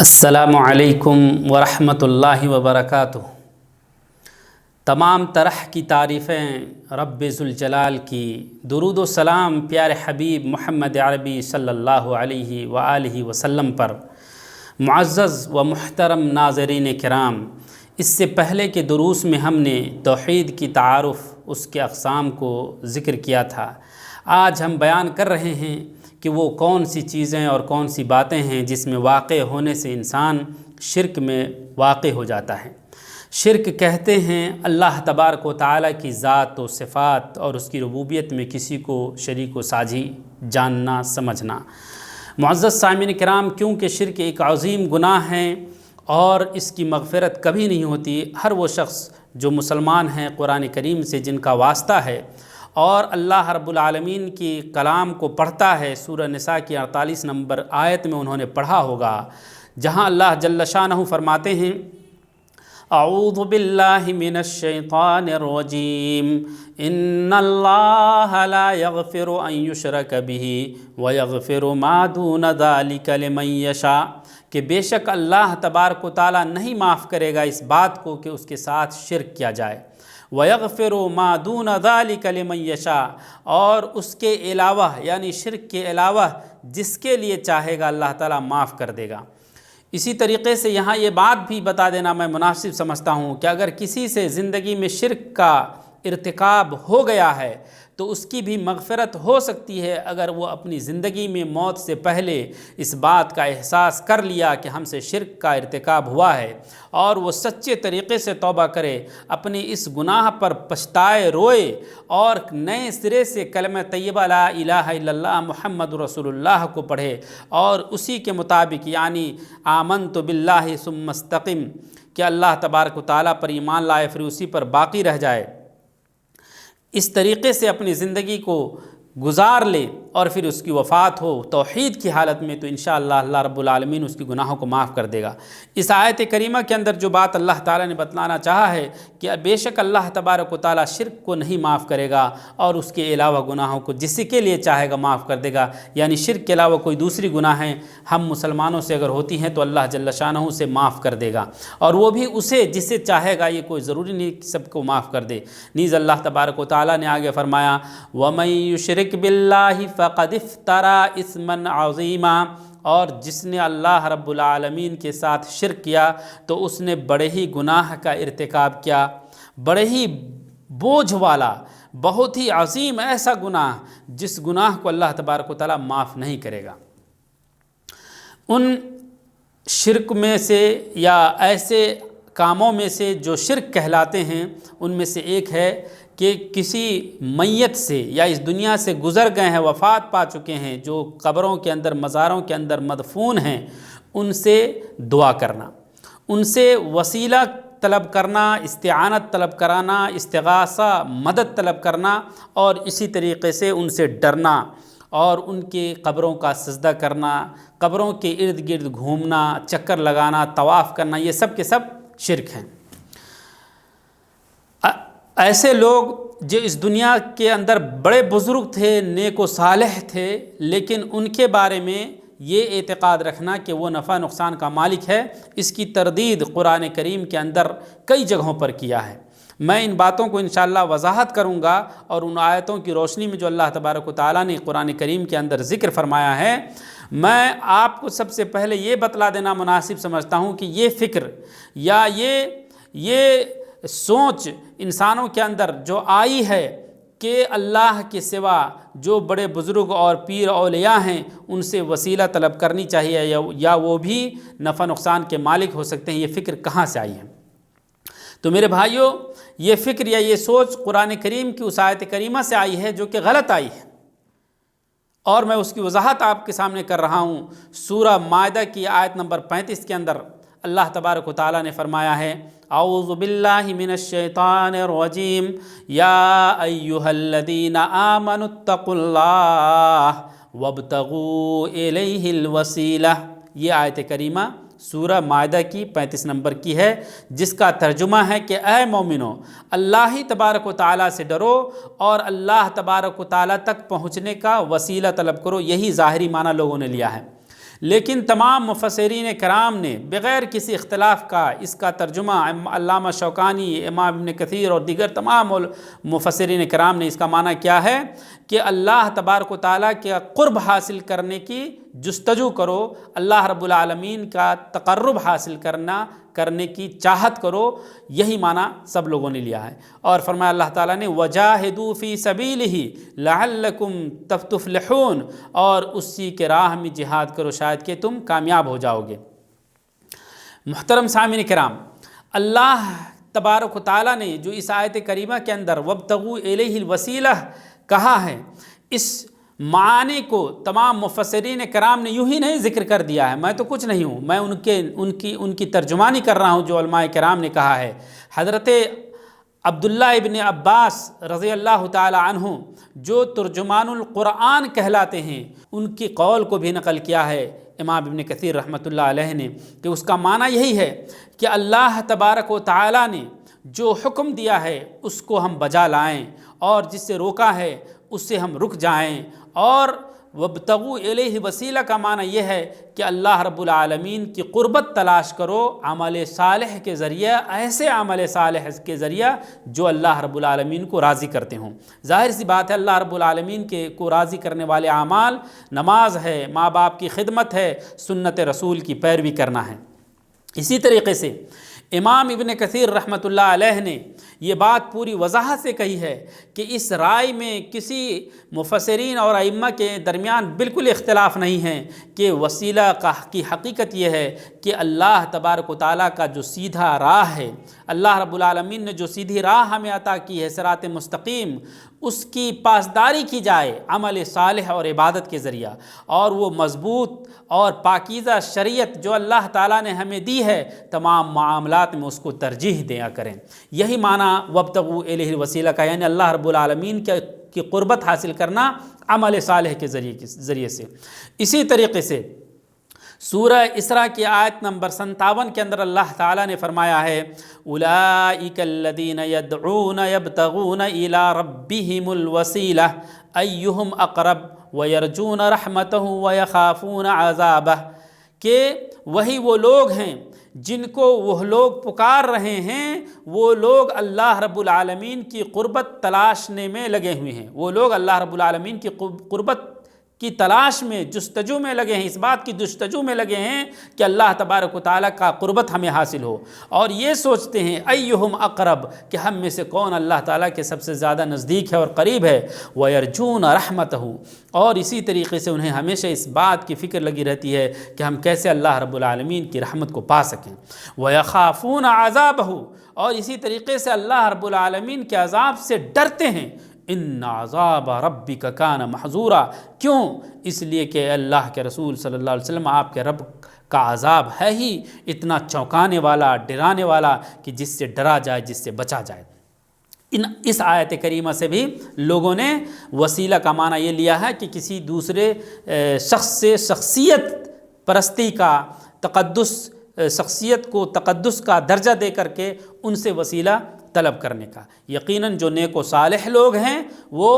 السلام علیکم ورحمۃ اللہ وبرکاتہ۔ تمام طرح کی تعریفیں رب ذوالجلال کی، درود و سلام پیارے حبیب محمد عربی صلی اللہ علیہ وآلہ وسلم پر۔ معزز و محترم ناظرین کرام، اس سے پہلے کے دروس میں ہم نے توحید کی تعارف، اس کے اقسام کو ذکر کیا تھا۔ آج ہم بیان کر رہے ہیں کہ وہ کون سی چیزیں اور کون سی باتیں ہیں جس میں واقع ہونے سے انسان شرک میں واقع ہو جاتا ہے۔ شرک کہتے ہیں اللہ تبارک و تعالیٰ کی ذات و صفات اور اس کی ربوبیت میں کسی کو شریک و ساجھی جاننا سمجھنا۔ معزز سامعین کرام، کیونکہ شرک ایک عظیم گناہ ہے اور اس کی مغفرت کبھی نہیں ہوتی، ہر وہ شخص جو مسلمان ہیں قرآن کریم سے جن کا واسطہ ہے اور اللہ رب العالمین کی کلام کو پڑھتا ہے، سورہ نساء کی 48 نمبر آیت میں انہوں نے پڑھا ہوگا، جہاں اللہ جل شانہ فرماتے ہیں اعوذ باللہ من الشیطان الرجیم ان اللہ لا یغفر ان یشرک بہ ویغفر ما دون ذلک لمن یشاء، کہ بے شک اللہ تبارک و تعالیٰ نہیں معاف کرے گا اس بات کو کہ اس کے ساتھ شرک کیا جائے، وَيَغْفِرُ مَا دُونَ ذَلِكَ لِمَن يَشَاءُ، اور اس کے علاوہ یعنی شرک کے علاوہ جس کے لیے چاہے گا اللہ تعالیٰ معاف کر دے گا۔ اسی طریقے سے یہاں یہ بات بھی بتا دینا میں مناسب سمجھتا ہوں کہ اگر کسی سے زندگی میں شرک کا ارتکاب ہو گیا ہے تو اس کی بھی مغفرت ہو سکتی ہے اگر وہ اپنی زندگی میں موت سے پہلے اس بات کا احساس کر لیا کہ ہم سے شرک کا ارتکاب ہوا ہے اور وہ سچے طریقے سے توبہ کرے، اپنی اس گناہ پر پچھتائے، روئے اور نئے سرے سے کلمہ طیبہ لا الہ الا اللہ محمد رسول اللہ کو پڑھے اور اسی کے مطابق یعنی آمنت باللہ ثم استقم کہ اللہ تبارک و تعالیٰ پر ایمان لائے پھر اسی پر باقی رہ جائے، اس طریقے سے اپنی زندگی کو گزار لے اور پھر اس کی وفات ہو توحید کی حالت میں، تو انشاءاللہ اللہ رب العالمین اس کی گناہوں کو معاف کر دے گا۔ اس آیت کریمہ کے اندر جو بات اللہ تعالیٰ نے بتلانا چاہا ہے کہ بے شک اللہ تبارک و تعالیٰ شرک کو نہیں معاف کرے گا اور اس کے علاوہ گناہوں کو جس کے لیے چاہے گا معاف کر دے گا، یعنی شرک کے علاوہ کوئی دوسری گناہیں ہم مسلمانوں سے اگر ہوتی ہیں تو اللہ جل شانہ سے معاف کر دے گا، اور وہ بھی اسے جسے چاہے گا، یہ کوئی ضروری نہیں کہ سب کو معاف کر دے۔ نیز اللہ تبارک و تعالیٰ نے آگے فرمایا وَمَن يُشْرِكْ بِاللَّهِ فَقَدِ افْتَرَىٰ اِثْمًا عَظِيمًا، اور جس نے اللہ رب العالمین کے ساتھ شرک کیا تو اس نے بڑے ہی گناہ کا ارتکاب کیا، بڑے ہی بوجھ والا، بہت ہی عظیم ایسا گناہ جس گناہ کو اللہ تبارک و تعالیٰ معاف نہیں کرے گا۔ ان شرک میں سے یا ایسے کاموں میں سے جو شرک کہلاتے ہیں ان میں سے ایک ہے کہ کسی میت سے یا اس دنیا سے گزر گئے ہیں، وفات پا چکے ہیں، جو قبروں کے اندر مزاروں کے اندر مدفون ہیں، ان سے دعا کرنا، ان سے وسیلہ طلب کرنا، استعانت طلب کرانا، استغاثہ مدد طلب کرنا، اور اسی طریقے سے ان سے ڈرنا اور ان کے قبروں کا سجدہ کرنا، قبروں کے ارد گرد گھومنا، چکر لگانا، طواف کرنا، یہ سب کے سب شرک ہیں۔ ایسے لوگ جو اس دنیا کے اندر بڑے بزرگ تھے، نیک و صالح تھے، لیکن ان کے بارے میں یہ اعتقاد رکھنا کہ وہ نفع نقصان کا مالک ہے، اس کی تردید قرآن کریم کے اندر کئی جگہوں پر کیا ہے۔ میں ان باتوں کو انشاءاللہ وضاحت کروں گا اور ان آیتوں کی روشنی میں جو اللہ تبارک و تعالیٰ نے قرآن کریم کے اندر ذکر فرمایا ہے، میں آپ کو سب سے پہلے یہ بتلا دینا مناسب سمجھتا ہوں کہ یہ فکر یا یہ سوچ انسانوں کے اندر جو آئی ہے کہ اللہ کے سوا جو بڑے بزرگ اور پیر اولیاء ہیں ان سے وسیلہ طلب کرنی چاہیے یا وہ بھی نفع نقصان کے مالک ہو سکتے ہیں، یہ فکر کہاں سے آئی ہے؟ تو میرے بھائیوں، یہ فکر یا یہ سوچ قرآن کریم کی اس آیت کریمہ سے آئی ہے جو کہ غلط آئی ہے، اور میں اس کی وضاحت آپ کے سامنے کر رہا ہوں۔ سورہ مائدہ کی آیت نمبر 35 کے اندر اللہ تبارک و تعالیٰ نے فرمایا ہے اعوذ باللہ من الشیطان الرجیم یا ایہا الذین آمنوا اتقوا اللہ وابتغوا الیہ الوسیلہ، یہ آیت کریمہ سورہ مائدہ کی 35 نمبر کی ہے، جس کا ترجمہ ہے کہ اے مومنو، اللہ ہی تبارک و تعالیٰ سے ڈرو اور اللہ تبارک و تعالیٰ تک پہنچنے کا وسیلہ طلب کرو، یہی ظاہری معنی لوگوں نے لیا ہے۔ لیکن تمام مفسرین کرام نے بغیر کسی اختلاف کا اس کا ترجمہ علامہ شوکانی، امام ابن کثیر اور دیگر تمام مفسرین کرام نے اس کا معنی کیا ہے کہ اللہ تبارک و تعالیٰ کے قرب حاصل کرنے کی جستجو کرو، اللہ رب العالمین کا تقرب حاصل کرنے کی چاہت کرو، یہی معنی سب لوگوں نے لیا ہے۔ اور فرمایا اللہ تعالیٰ نے وَجَاهِدُوا فِي سَبِيلِهِ لَعَلَّكُمْ تَفْلِحُونَ، اور اسی کے راہ میں جہاد کرو شاید کہ تم کامیاب ہو جاؤ گے۔ محترم سامعین کرام، اللہ تبارک و تعالیٰ نے جو اس آیت کریمہ کے اندر وَابْتَغُوا إِلَيْهِ الْوَسِيلَةَ کہا ہے، اس معانی کو تمام مفسرین کرام نے یوں ہی نہیں ذکر کر دیا ہے، میں تو کچھ نہیں ہوں، میں ان کی ترجمانی کر رہا ہوں جو علماء کرام نے کہا ہے۔ حضرت عبداللہ ابن عباس رضی اللہ تعالی عنہ جو ترجمان القرآن کہلاتے ہیں، ان کی قول کو بھی نقل کیا ہے امام ابن کثیر رحمۃ اللہ علیہ نے، کہ اس کا معنی یہی ہے کہ اللہ تبارک و تعالی نے جو حکم دیا ہے اس کو ہم بجا لائیں، اور جس سے روکا ہے اس سے ہم رک جائیں۔ اور وابتغوا الیہ وسیلہ کا معنی یہ ہے کہ اللہ رب العالمین کی قربت تلاش کرو عمل صالح کے ذریعہ، ایسے عمل صالح کے ذریعہ جو اللہ رب العالمین کو راضی کرتے ہوں۔ ظاہر سی بات ہے اللہ رب العالمین کو راضی کرنے والے اعمال نماز ہے، ماں باپ کی خدمت ہے، سنت رسول کی پیروی کرنا ہے۔ اسی طریقے سے امام ابن کثیر رحمۃ اللہ علیہ نے یہ بات پوری وضاحت سے کہی ہے کہ اس رائے میں کسی مفسرین اور ائمہ کے درمیان بالکل اختلاف نہیں ہے کہ وسیلہ کی حقیقت یہ ہے کہ اللہ تبارک و تعالیٰ کا جو سیدھا راہ ہے، اللہ رب العالمین نے جو سیدھی راہ ہمیں عطا کی ہے صراط مستقیم، اس کی پاسداری کی جائے عمل صالح اور عبادت کے ذریعہ، اور وہ مضبوط اور پاکیزہ شریعت جو اللہ تعالیٰ نے ہمیں دی ہے تمام معاملات میں اس کو ترجیح دیا کریں۔ یہی معنی وابتغوا الیہ الوسیلہ کا، یعنی اللہ رب العالمین کی قربت حاصل کرنا عمل صالح کے ذریعے سے۔ اسی طریقے سے سورہ اسراء کی آیت نمبر 57 کے اندر اللہ تعالیٰ نے فرمایا ہے اولئک الذین یدعون یبتغون الی ربہم الوسیلہ ایہم اقرب ویرجون رحمتہ ویخافون عذابہ، کہ وہی وہ لوگ ہیں جن کو وہ لوگ پکار رہے ہیں، وہ لوگ اللہ رب العالمین کی قربت تلاشنے میں لگے ہوئے ہیں، وہ لوگ اللہ رب العالمین کی قربت کی تلاش میں، جستجو میں لگے ہیں، اس بات کی جستجو میں لگے ہیں کہ اللہ تبارک و تعالیٰ کا قربت ہمیں حاصل ہو، اور یہ سوچتے ہیں ایہم اقرب، کہ ہم میں سے کون اللہ تعالیٰ کے سب سے زیادہ نزدیک ہے اور قریب ہے، وَيَرْجُونَ رَحْمَتَهُ، اور اسی طریقے سے انہیں ہمیشہ اس بات کی فکر لگی رہتی ہے کہ ہم کیسے اللہ رب العالمین کی رحمت کو پا سکیں، وَيَخَافُونَ عَذَابَهُ، اور اسی طریقے سے اللہ رب العالمین کے عذاب سے ڈرتے ہیں، ان عذاب ربک کان محذورا، کیوں؟ اس لیے کہ اللہ کے رسول صلی اللہ علیہ وسلم، آپ کے رب کا عذاب ہے ہی اتنا چونکانے والا، ڈرانے والا کہ جس سے ڈرا جائے، جس سے بچا جائے۔ اس آیت کریمہ سے بھی لوگوں نے وسیلہ کا معنی یہ لیا ہے کہ کسی دوسرے شخص سے شخصیت پرستی کا، تقدس، شخصیت کو تقدس کا درجہ دے کر کے ان سے وسیلہ طلب کرنے کا۔ یقیناً جو نیک و صالح لوگ ہیں وہ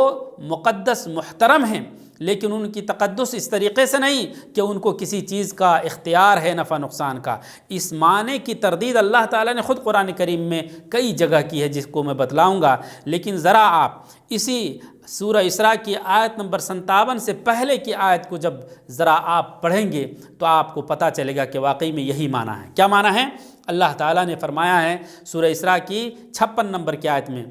مقدس محترم ہیں، لیکن ان کی تقدس اس طریقے سے نہیں کہ ان کو کسی چیز کا اختیار ہے نفع نقصان کا۔ اس معنی کی تردید اللہ تعالیٰ نے خود قرآن کریم میں کئی جگہ کی ہے جس کو میں بتلاؤں گا، لیکن ذرا آپ اسی سورہ اسراء کی آیت نمبر 57 سے پہلے کی آیت کو جب ذرا آپ پڑھیں گے تو آپ کو پتہ چلے گا کہ واقعی میں یہی معنی ہے۔ کیا معنی ہے؟ اللہ تعالیٰ نے فرمایا ہے سورہ اسراء کی 56 نمبر کی آیت میں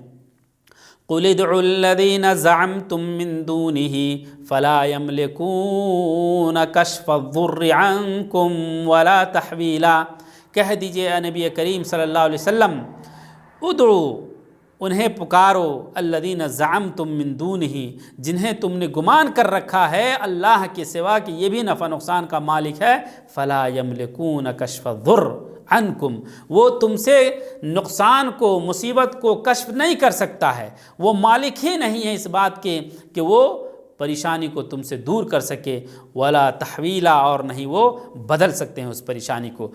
قُلِ ادْعُوا الَّذِينَ زَعَمْتُم مِّن دُونِهِ فَلَا يَمْلِكُونَ كَشْفَ الضُّرِّ عَنكُمْ وَلَا تَحْوِيلًا، کہہ دیجئے اے نبی کریم صلی اللہ علیہ وسلم، ادعو، انہیں پکارو، الذین زعمتم من دونہ، جنہیں تم نے گمان کر رکھا ہے اللہ کے سوا کہ یہ بھی نفع نقصان کا مالک ہے، فلا یملکون کشف الضر عنکم، وہ تم سے نقصان کو، مصیبت کو کشف نہیں کر سکتا ہے، وہ مالک ہی نہیں ہے اس بات کے کہ وہ پریشانی کو تم سے دور کر سکے، ولا تحویلا، اور نہیں وہ بدل سکتے ہیں اس پریشانی کو۔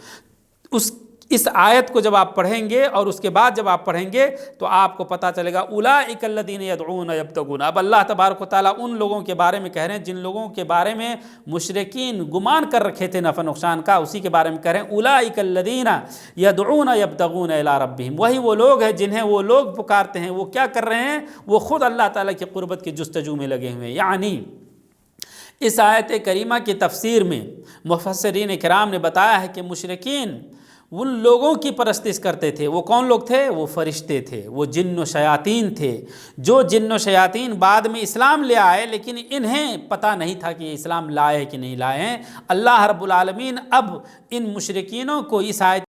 اس آیت کو جب آپ پڑھیں گے اور اس کے بعد جب آپ پڑھیں گے تو آپ کو پتہ چلے گا اولئک الذین یدعون یبتغون. اب اللہ تبارک و تعالیٰ ان لوگوں کے بارے میں کہہ رہے ہیں جن لوگوں کے بارے میں مشرکین گمان کر رکھے تھے نفع نقصان کا، اسی کے بارے میں کہہ رہے ہیں اولئک الذین یدعون یبتغون الی ربہم. وہی وہ لوگ ہیں جنہیں وہ لوگ پکارتے ہیں، وہ کیا کر رہے ہیں؟ وہ خود اللہ تعالیٰ کی قربت کی جستجو میں لگے ہوئے ہیں. یعنی اس آیت کریمہ کی تفسیر میں مفسرین کرام نے بتایا ہے کہ مشرکین ان لوگوں کی پرستش کرتے تھے. وہ کون لوگ تھے؟ وہ فرشتے تھے، وہ جن و شیاطین تھے. جو جن و شیاطین بعد میں اسلام لے آئے، لیکن انہیں پتہ نہیں تھا کہ یہ اسلام لائے کہ نہیں لائے ہیں. اللہ رب العالمین اب ان مشرکینوں کو اس آیت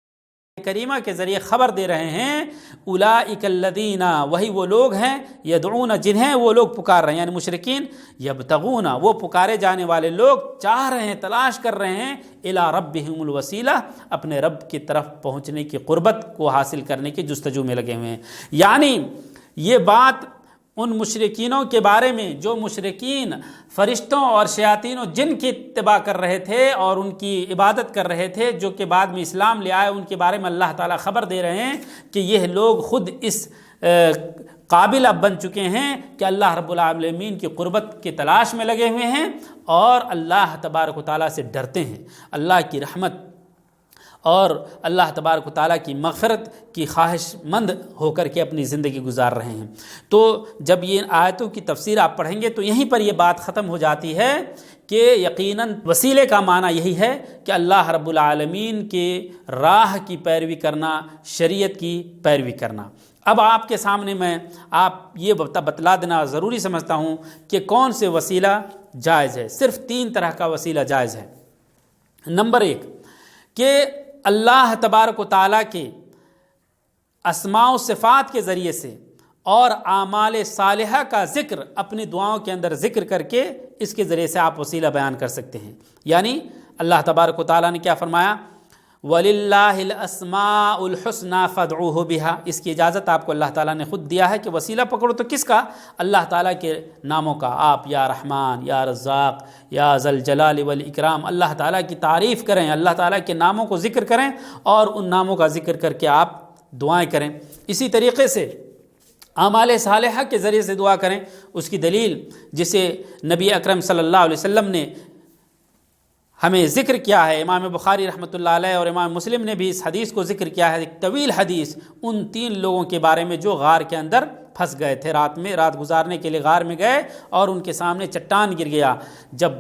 کریمہ کے ذریعے خبر دے رہے ہیں اولئک الذین، وہی وہ لوگ ہیں، یدعون جنہیں وہ لوگ پکار رہے ہیں، یعنی مشرکین، یبتغون وہ پکارے جانے والے لوگ چاہ رہے ہیں، تلاش کر رہے ہیں، الی ربہم الوسیلہ اپنے رب کی طرف پہنچنے کی، قربت کو حاصل کرنے کی جستجو میں لگے ہوئے ہیں. یعنی یہ بات ان مشرکینوں کے بارے میں جو مشرکین فرشتوں اور شیاطین و جن کی اتباع کر رہے تھے اور ان کی عبادت کر رہے تھے، جو کہ بعد میں اسلام لے آئے، ان کے بارے میں اللہ تعالیٰ خبر دے رہے ہیں کہ یہ لوگ خود اس قابل اب بن چکے ہیں کہ اللہ رب العالمین کی قربت کی تلاش میں لگے ہوئے ہیں اور اللہ تبارک و تعالیٰ سے ڈرتے ہیں، اللہ کی رحمت اور اللہ تبارک و تعالیٰ کی مغفرت کی خواہش مند ہو کر کے اپنی زندگی گزار رہے ہیں. تو جب یہ آیتوں کی تفسیر آپ پڑھیں گے تو یہیں پر یہ بات ختم ہو جاتی ہے کہ یقیناً وسیلے کا معنی یہی ہے کہ اللہ رب العالمین کے راہ کی پیروی کرنا، شریعت کی پیروی کرنا. اب آپ کے سامنے میں آپ یہ بتلا دینا ضروری سمجھتا ہوں کہ کون سے وسیلہ جائز ہے. صرف 3 طرح کا وسیلہ جائز ہے. نمبر 1 کہ اللہ تبارک و تعالیٰ کے اسماء و صفات کے ذریعے سے اور اعمال صالحہ کا ذکر اپنی دعاؤں کے اندر ذکر کر کے اس کے ذریعے سے آپ وسیلہ بیان کر سکتے ہیں. یعنی اللہ تبارک و تعالیٰ نے کیا فرمایا؟ وَلِلَّهِ الْأَسْمَاءُ الْحُسْنَى فَادْعُوهُ بِهَا. اس کی اجازت آپ کو اللہ تعالیٰ نے خود دیا ہے کہ وسیلہ پکڑو تو کس کا؟ اللہ تعالیٰ کے ناموں کا. آپ یا رحمان، یا رزاق، یا ذی الجلال والاکرام اللہ تعالیٰ کی تعریف کریں، اللہ تعالیٰ کے ناموں کو ذکر کریں اور ان ناموں کا ذکر کر کے آپ دعائیں کریں. اسی طریقے سے اعمال صالحہ کے ذریعے سے دعا کریں. اس کی دلیل جسے نبی اکرم صلی اللہ علیہ وسلم نے ہمیں ذکر کیا ہے، امام بخاری رحمۃ اللہ علیہ اور امام مسلم نے بھی اس حدیث کو ذکر کیا ہے، ایک طویل حدیث ان 3 لوگوں کے بارے میں جو غار کے اندر پھنس گئے تھے، رات گزارنے کے لیے غار میں گئے اور ان کے سامنے چٹان گر گیا. جب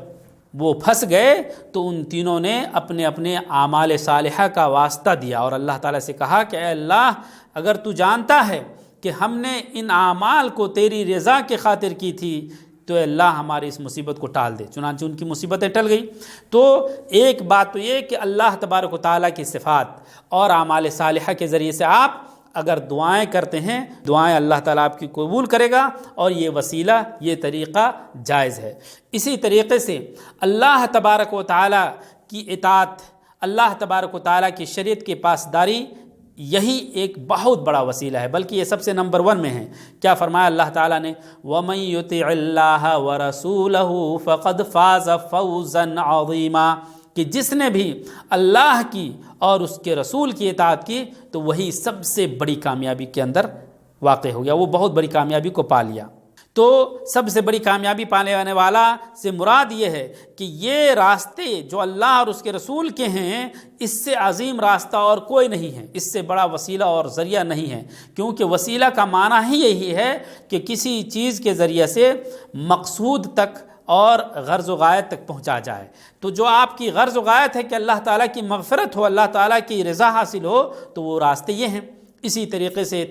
وہ پھنس گئے تو ان تینوں نے اپنے اپنے اعمال صالحہ کا واسطہ دیا اور اللہ تعالیٰ سے کہا کہ اے اللہ، اگر تو جانتا ہے کہ ہم نے ان اعمال کو تیری رضا کے خاطر کی تھی تو اے اللہ ہماری اس مصیبت کو ٹال دے. چنانچہ ان کی مصیبتیں ٹل گئی. تو ایک بات تو یہ کہ اللہ تبارک و تعالیٰ کی صفات اور اعمال صالحہ کے ذریعے سے آپ اگر دعائیں کرتے ہیں، دعائیں اللہ تعالیٰ آپ کی قبول کرے گا اور یہ وسیلہ، یہ طریقہ جائز ہے. اسی طریقے سے اللہ تبارک و تعالیٰ کی اطاعت، اللہ تبارک و تعالیٰ کی شریعت کی پاسداری، یہی ایک بہت بڑا وسیلہ ہے، بلکہ یہ سب سے نمبر 1 میں ہے. کیا فرمایا اللہ تعالیٰ نے؟ وَمَن يُطِعِ اللَّهَ وَرَسُولَهُ فَقَدْ فَازَ فَوْزًا عَظِيمًا، کہ جس نے بھی اللہ کی اور اس کے رسول کی اطاعت کی تو وہی سب سے بڑی کامیابی کے اندر واقع ہو گیا، وہ بہت بڑی کامیابی کو پا لیا. تو سب سے بڑی کامیابی پانے آنے والا سے مراد یہ ہے کہ یہ راستے جو اللہ اور اس کے رسول کے ہیں، اس سے عظیم راستہ اور کوئی نہیں ہے، اس سے بڑا وسیلہ اور ذریعہ نہیں ہے. کیونکہ وسیلہ کا معنی ہی یہی ہے کہ کسی چیز کے ذریعے سے مقصود تک اور غرض و غایت تک پہنچا جائے. تو جو آپ کی غرض و غایت ہے کہ اللہ تعالیٰ کی مغفرت ہو، اللہ تعالیٰ کی رضا حاصل ہو، تو وہ راستے یہ ہیں. اسی طریقے سے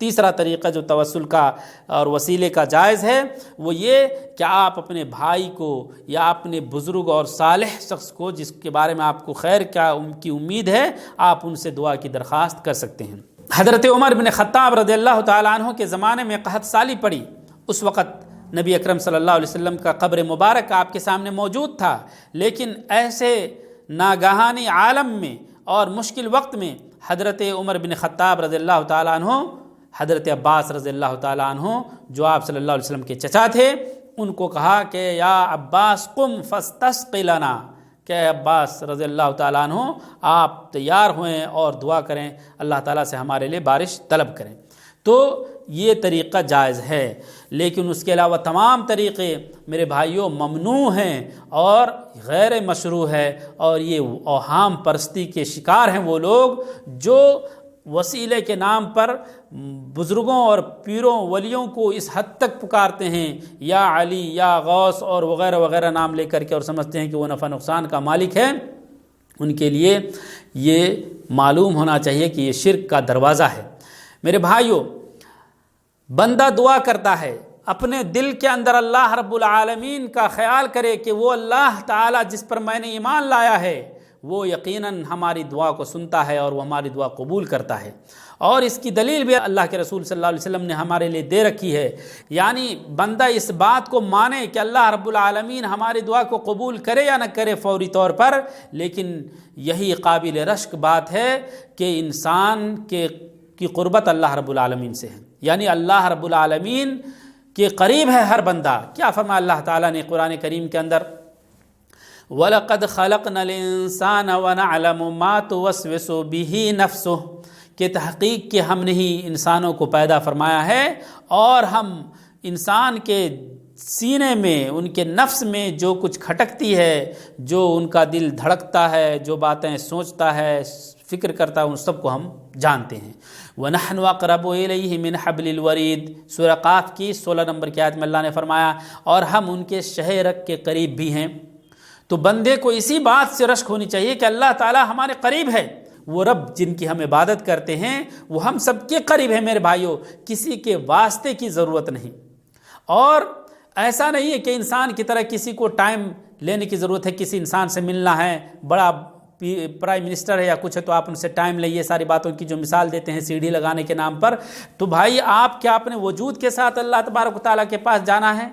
تیسرا طریقہ جو توسل کا اور وسیلے کا جائز ہے وہ یہ کہ آپ اپنے بھائی کو یا اپنے بزرگ اور صالح شخص کو جس کے بارے میں آپ کو خیر کی امید ہے، آپ ان سے دعا کی درخواست کر سکتے ہیں. حضرت عمر بن خطاب رضی اللہ تعالیٰ عنہ کے زمانے میں قحط سالی پڑی. اس وقت نبی اکرم صلی اللہ علیہ وسلم کا قبر مبارک آپ کے سامنے موجود تھا، لیکن ایسے ناگہانی عالم میں اور مشکل وقت میں حضرت عمر بن خطاب رضی اللہ تعالیٰ عنہ، حضرت عباس رضی اللہ تعالیٰ عنہ جو آپ صلی اللہ علیہ وسلم کے چچا تھے، ان کو کہا کہ یا عباس قم فاستسق لنا، کہ اے عباس رضی اللہ تعالیٰ عنہ آپ تیار ہوئیں اور دعا کریں، اللہ تعالیٰ سے ہمارے لیے بارش طلب کریں۔ تو یہ طریقہ جائز ہے، لیکن اس کے علاوہ تمام طریقے میرے بھائیوں ممنوع ہیں اور غیر مشروع ہے، اور یہ اوہام پرستی کے شکار ہیں وہ لوگ جو وسیلے کے نام پر بزرگوں اور پیروں ولیوں کو اس حد تک پکارتے ہیں، یا علی یا غوث اور وغیرہ وغیرہ نام لے کر کے، اور سمجھتے ہیں کہ وہ نفع نقصان کا مالک ہے۔ ان کے لیے یہ معلوم ہونا چاہیے کہ یہ شرک کا دروازہ ہے۔ میرے بھائیوں، بندہ دعا کرتا ہے، اپنے دل کے اندر اللہ رب العالمین کا خیال کرے کہ وہ اللہ تعالیٰ جس پر میں نے ایمان لایا ہے وہ یقیناً ہماری دعا کو سنتا ہے اور وہ ہماری دعا قبول کرتا ہے۔ اور اس کی دلیل بھی اللہ کے رسول صلی اللہ علیہ وسلم نے ہمارے لیے دے رکھی ہے، یعنی بندہ اس بات کو مانے کہ اللہ رب العالمین ہماری دعا کو قبول کرے یا نہ کرے فوری طور پر، لیکن یہی قابل رشک بات ہے کہ انسان کی قربت اللہ رب العالمین سے ہے، یعنی اللہ رب العالمین کے قریب ہے ہر بندہ۔ کیا فرمایا اللہ تعالیٰ نے قرآن کریم کے اندر، وَلَقَدْ خَلَقْنَا الْإِنسَانَ وَنَعْلَمُ مَا تُوَسْوِسُ بِهِ نَفْسُهُ، کہ تحقیق کہ ہم نے ہی انسانوں کو پیدا فرمایا ہے اور ہم انسان کے سینے میں، ان کے نفس میں جو کچھ کھٹکتی ہے، جو ان کا دل دھڑکتا ہے، جو باتیں سوچتا ہے، فکر کرتا ہے، ان سب کو ہم جانتے ہیں۔ وَنَحْنُ أَقْرَبُ إِلَيْهِ مِنْ حَبْلِ الْوَرِيدِ، سورہ قاف کی 16 نمبر کی آیت میں اللہ نے فرمایا اور ہم ان کے شہ رگ کے قریب بھی ہیں۔ تو بندے کو اسی بات سے رشک ہونی چاہیے کہ اللہ تعالیٰ ہمارے قریب ہے، وہ رب جن کی ہم عبادت کرتے ہیں وہ ہم سب کے قریب ہے۔ میرے بھائیوں، کسی کے واسطے کی ضرورت نہیں، اور ایسا نہیں ہے کہ انسان کی طرح کسی کو ٹائم لینے کی ضرورت ہے، کسی انسان سے ملنا ہے، بڑا پرائم منسٹر ہے یا کچھ ہے تو آپ ان سے ٹائم لئیے، ساری باتوں کی جو مثال دیتے ہیں سیڑھی لگانے کے نام پر۔ تو بھائی آپ کیا اپنے وجود کے ساتھ اللہ تبارک و تعالیٰ کے پاس جانا ہے؟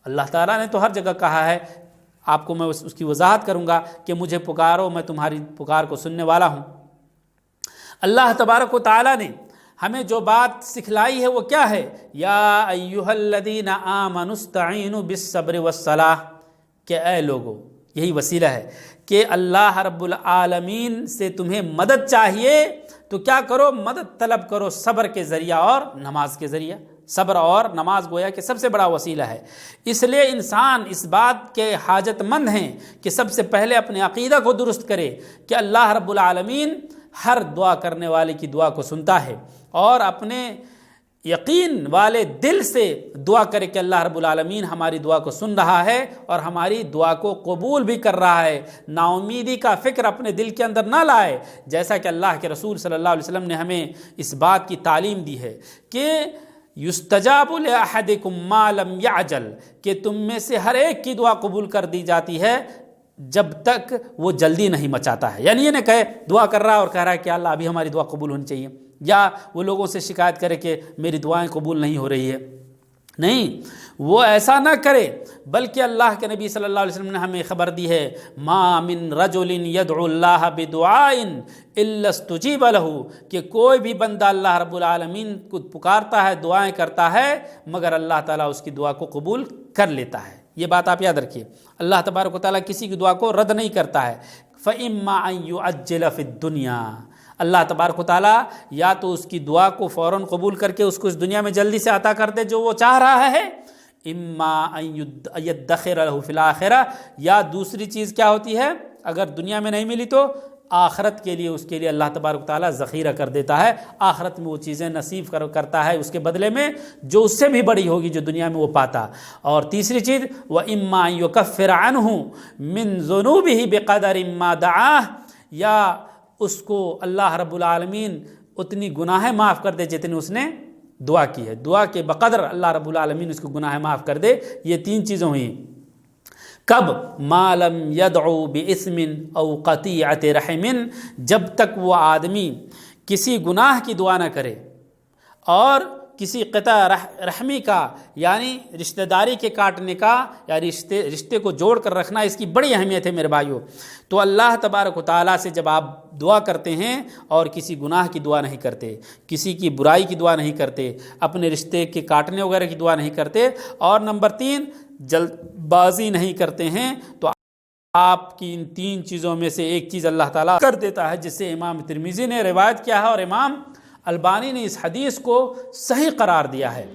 اللہ تعالیٰ نے تو ہر جگہ کہا ہے، آپ کو میں اس کی وضاحت کروں گا کہ مجھے پکارو، میں تمہاری پکار کو سننے والا ہوں۔ اللہ تبارک و تعالیٰ نے ہمیں جو بات سکھلائی ہے وہ کیا ہے؟ یا ایھا الذین آمنوا استعینوا بالصبر والصلاۃ، کہ اے لوگو، یہی وسیلہ ہے کہ اللہ رب العالمین سے تمہیں مدد چاہیے تو کیا کرو؟ مدد طلب کرو صبر کے ذریعہ اور نماز کے ذریعہ۔ صبر اور نماز گویا کہ سب سے بڑا وسیلہ ہے، اس لیے انسان اس بات کے حاجت مند ہیں کہ سب سے پہلے اپنے عقیدہ کو درست کرے کہ اللہ رب العالمین ہر دعا کرنے والے کی دعا کو سنتا ہے، اور اپنے یقین والے دل سے دعا کرے کہ اللہ رب العالمین ہماری دعا کو سن رہا ہے اور ہماری دعا کو قبول بھی کر رہا ہے۔ نا امیدی کا فکر اپنے دل کے اندر نہ لائے، جیسا کہ اللہ کے رسول صلی اللہ علیہ وسلم نے ہمیں اس بات کی تعلیم دی ہے کہ یستجاب لأحدکم ما لم یعجل، کہ تم میں سے ہر ایک کی دعا قبول کر دی جاتی ہے جب تک وہ جلدی نہیں مچاتا ہے۔ یعنی یہ نہ کہے دعا کر رہا ہے اور کہہ رہا ہے کہ اللہ ابھی ہماری دعا قبول ہونی چاہیے، یا وہ لوگوں سے شکایت کرے کہ میری دعائیں قبول نہیں ہو رہی ہے، نہیں، وہ ایسا نہ کرے، بلکہ اللہ کے نبی صلی اللہ علیہ وسلم نے ہمیں خبر دی ہے، ما من رجل يدعو اللہ بدعاء الا استجیب لہ، کہ کوئی بھی بندہ اللہ رب العالمین کو پکارتا ہے، دعائیں کرتا ہے، مگر اللہ تعالیٰ اس کی دعا کو قبول کر لیتا ہے۔ یہ بات آپ یاد رکھیے، اللہ تبارک و تعالیٰ کسی کی دعا کو رد نہیں کرتا ہے۔ فَإِمَّا أَن يُعَجِّلَ فِي الدُّنْيَا، اللہ تبارک و تعالیٰ یا تو اس کی دعا کو فوراً قبول کر کے اس کو اس دنیا میں جلدی سے عطا کر دے جو وہ چاہ رہا ہے، اما ان یدخر له فی الآخرہ، یا دوسری چیز کیا ہوتی ہے، اگر دنیا میں نہیں ملی تو آخرت کے لیے اس کے لیے اللہ تبارک و تعالیٰ ذخیرہ کر دیتا ہے، آخرت میں وہ چیزیں نصیب کرتا ہے اس کے بدلے میں جو اس سے بھی بڑی ہوگی جو دنیا میں وہ پاتا۔ اور تیسری چیز وَإِمَّا أَن يُكَفِّرَ عَنْهُ مِنْ ذُنُوبِهِ بِقَدَرٍ مَا دَعَاهُ، یا اس کو اللہ رب العالمین اتنی گناہیں معاف کر دے جتنی اس نے دعا کی ہے، دعا کے بقدر اللہ رب العالمین اس کو گناہیں معاف کر دے۔ یہ تین چیزیں ہوئیں، کب؟ ما لم یدعو باسم او قطیعۃ رحم، جب تک وہ آدمی کسی گناہ کی دعا نہ کرے اور کسی قطع رحمی کا، یعنی رشتہ داری کے کاٹنے کا، یا رشتے کو جوڑ کر رکھنا، اس کی بڑی اہمیت ہے میرے بھائیوں۔ تو اللہ تبارک و تعالیٰ سے جب آپ دعا کرتے ہیں اور کسی گناہ کی دعا نہیں کرتے، کسی کی برائی کی دعا نہیں کرتے، اپنے رشتے کے کاٹنے وغیرہ کی دعا نہیں کرتے، اور نمبر 3 جلد بازی نہیں کرتے ہیں، تو آپ کی ان 3 چیزوں میں سے ایک چیز اللہ تعالیٰ کر دیتا ہے، جس سے امام ترمذی نے روایت کیا ہے اور امام البانی نے اس حدیث کو صحیح قرار دیا ہے۔